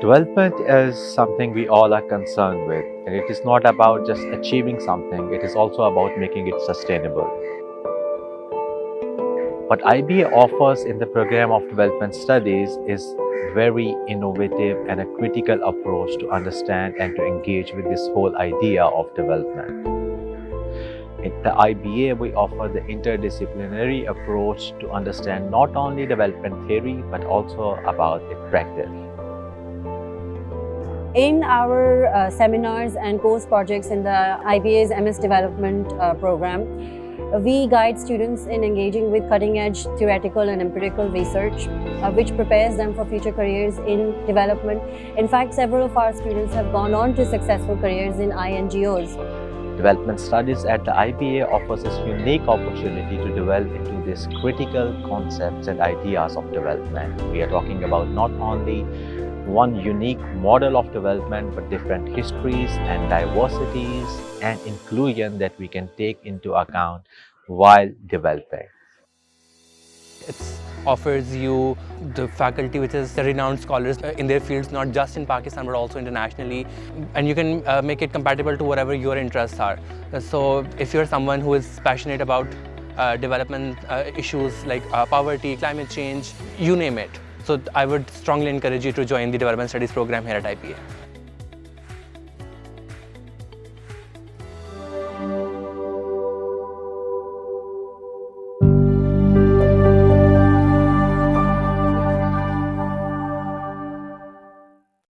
Development is something we all are concerned with, and it is not about just achieving something, it is also about making it sustainable. What IBA offers in the program of development studies is very innovative and a critical approach to understand and to engage with this whole idea of development. In the IBA, we offer the interdisciplinary approach to understand not only development theory but also about its practice. In our seminars and course projects in the IBA's MS Development program, we guide students in engaging with cutting-edge theoretical and empirical research, which prepares them for future careers in development. In fact, several of our students have gone on to successful careers in INGOs. Development studies at the IBA offers us unique opportunity to delve into these critical concepts and ideas of development. We are talking about not only one unique model of development, but different histories and diversities and inclusion that we can take into account while developing. It offers you the faculty which is renowned scholars in their fields, not just in Pakistan but also internationally, and you can make it compatible to whatever your interests are. So if you're someone who is passionate about development issues like poverty, climate change, you name it. So I would strongly encourage you to join the Development Studies program here at IBA.